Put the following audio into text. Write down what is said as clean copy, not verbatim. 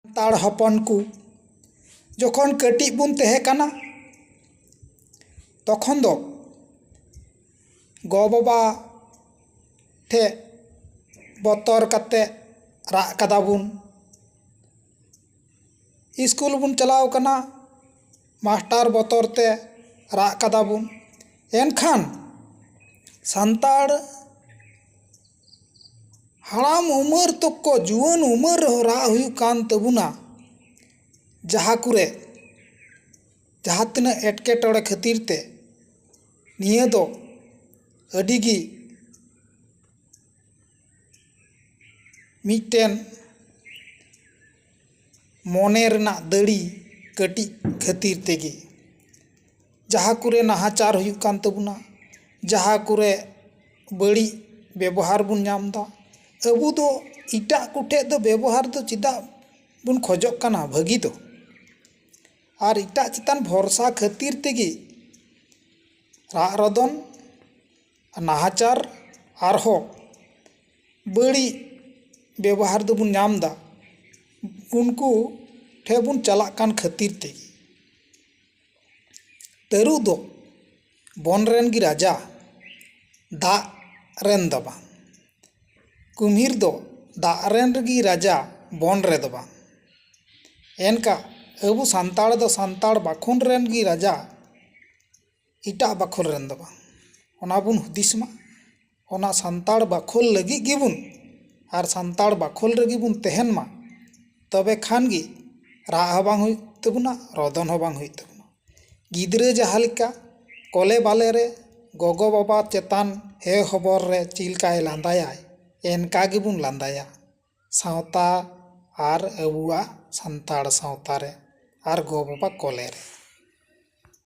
ᱥᱟᱱᱛᱟᱲ ᱦᱚᱯᱚᱱ ᱠᱚ ᱡᱚᱠᱷᱚᱱ ᱠᱟᱹᱴᱤᱡ ᱵᱚᱱ ᱛᱟᱦᱮᱸ ᱠᱟᱱᱟ ᱛᱚᱠᱷᱚᱱ ᱫᱚ ᱜᱚ-ᱵᱟᱵᱟ ᱴᱷᱮᱡ ᱵᱚᱛᱚᱨ ᱠᱟᱛᱮ ᱨᱟᱜ ᱠᱟᱫᱟ ᱵᱚᱱ, ᱤᱥᱠᱩᱞ ᱵᱚᱱ ᱪᱟᱞᱟᱣ ᱠᱟᱱᱟ ᱢᱟᱥᱴᱟᱨ ᱵᱚᱛᱚᱨ ᱛᱮ ᱨᱟᱜ ᱠᱟᱫᱟ ᱵᱚᱱ᱾ ᱮᱱᱠᱷᱟᱱ ᱥᱟᱱᱛᱟᱲ ᱦᱟᱲᱟᱢ ᱩᱢᱮᱨ ᱛᱚᱠᱠᱚ ᱡᱩᱣᱟᱹᱱ ᱩᱢᱮᱨ ᱨᱮᱦᱚᱸ ᱨᱟᱜ ᱦᱩᱭᱩᱜ ᱠᱟᱱ ᱛᱟᱵᱚᱱᱟ, ᱡᱟᱦᱟᱸ ᱠᱚᱨᱮ ᱡᱟᱦᱟᱸ ᱛᱤᱱᱟᱹᱜ ᱮᱴᱠᱮᱴᱚᱬᱮ ᱠᱷᱟᱹᱛᱤᱨ ᱛᱮ ᱱᱤᱭᱟᱹ ᱫᱚ ᱟᱹᱰᱤᱜᱮ ᱢᱤᱫᱴᱮᱱ ᱢᱚᱱᱮ ᱨᱮᱱᱟᱜ ᱫᱟᱲᱮ ᱠᱟᱹᱴᱤᱡ ᱠᱷᱟᱹᱛᱤᱨ ᱛᱮᱜᱮ ᱡᱟᱦᱟᱸ ᱠᱚᱨᱮ ᱱᱟᱦᱟᱪᱟᱨ ᱦᱩᱭᱩᱜ ᱠᱟᱱ ᱛᱟᱵᱚᱱᱟ, ᱡᱟᱦᱟᱸ ᱠᱚᱨᱮ ᱵᱟᱹᱲᱤᱡ ᱵᱮᱵᱚᱦᱟᱨ ᱵᱚᱱ ᱧᱟᱢᱫᱟ, ᱟᱵᱚ ᱫᱚ ᱮᱴᱟᱜ ᱠᱚᱴᱷᱮᱡ ᱫᱚ ᱵᱮᱵᱚᱦᱟᱨ ᱫᱚ ᱪᱮᱫᱟᱜ ᱵᱚᱱ ᱠᱷᱚᱡᱚᱜ ᱠᱟᱱᱟ ᱵᱷᱟᱹᱜᱤ ᱫᱚ, ᱟᱨ ᱮᱴᱟᱜ ᱪᱮᱛᱟᱱ ᱵᱷᱚᱨᱥᱟ ᱠᱷᱟᱹᱛᱤᱨ ᱛᱮᱜᱮ ᱨᱟᱜ ᱨᱚᱫᱚᱱ ᱱᱟᱦᱟᱪᱟᱨ ᱟᱨᱦᱚᱸ ᱵᱟᱹᱲᱤᱡ ᱵᱮᱵᱚᱦᱟᱨ ᱫᱚᱵᱚᱱ ᱧᱟᱢᱫᱟ ᱩᱱᱠᱩ ᱴᱷᱮᱡ ᱵᱚᱱ ᱪᱟᱞᱟᱜ ᱠᱟᱱ ᱠᱷᱟᱹᱛᱤᱨ ᱛᱮᱜᱮ᱾ ᱛᱟᱹᱨᱩᱵ ᱫᱚ ᱵᱚᱱ ᱨᱮᱱ ᱜᱮ ᱨᱟᱡᱟ, ᱫᱟᱜ ᱨᱮᱱ ᱫᱚ ᱵᱟᱝ᱾ ᱠᱩᱢᱤᱨ ᱫᱚ ᱫᱟᱜ ᱨᱮᱱ ᱨᱮᱜᱮ ᱨᱟᱡᱟ, ᱵᱚᱱ ᱨᱮᱫᱚ ᱵᱟᱝ᱾ ᱮᱱᱠᱟ ᱟᱵᱚ ᱥᱟᱱᱛᱟᱲ ᱫᱚ ᱥᱟᱱᱛᱟᱲ ᱵᱟᱠᱷᱳᱞ ᱨᱮᱱ ᱜᱮ ᱨᱟᱡᱟ, ᱮᱴᱟᱜ ᱵᱟᱠᱷᱳᱞ ᱨᱮᱱ ᱫᱚ ᱵᱟᱝ᱾ ᱚᱱᱟ ᱵᱚᱱ ᱦᱩᱫᱤᱥ ᱢᱟ, ᱚᱱᱟ ᱥᱟᱱᱛᱟᱲ ᱵᱟᱠᱷᱳᱞ ᱞᱟᱹᱜᱤᱫ ᱜᱮᱵᱚᱱ ᱟᱨ ᱥᱟᱱᱛᱟᱲ ᱵᱟᱠᱷᱳᱞ ᱨᱮᱜᱮ ᱵᱚᱱ ᱛᱟᱦᱮᱱ ᱢᱟ, ᱛᱚᱵᱮ ᱠᱷᱟᱱ ᱜᱮ ᱨᱟᱜ ᱦᱚᱸ ᱵᱟᱝ ᱦᱩᱭᱩᱜ ᱛᱟᱵᱚᱱᱟ, ᱨᱚᱫᱚᱱ ᱦᱚᱸ ᱵᱟᱝ ᱦᱩᱭᱩᱜ ᱛᱟᱵᱚᱱᱟ᱾ ᱜᱤᱫᱽᱨᱟᱹ ᱡᱟᱦᱟᱸ ᱞᱮᱠᱟ ᱠᱚᱞᱮ ᱵᱟᱞᱮ ᱨᱮ ᱜᱚᱜᱚ-ᱵᱟᱵᱟ ᱪᱮᱛᱟᱱ ᱦᱮ ᱦᱚᱵᱚᱨ ᱨᱮ ᱪᱮᱫ ᱞᱮᱠᱟᱭ ᱞᱟᱸᱫᱟᱭᱟᱭ, ᱮᱱᱠᱟ ᱜᱮᱵᱚᱱ ᱞᱟᱸᱫᱟᱭᱟ ᱥᱟᱶᱛᱟ ᱟᱨ ᱟᱵᱚᱣᱟᱜ ᱥᱟᱱᱛᱟᱲ ᱥᱟᱶᱛᱟ ᱨᱮ ᱟᱨ ᱜᱚ-ᱵᱟᱵᱟ ᱠᱚᱞᱮ ᱨᱮ᱾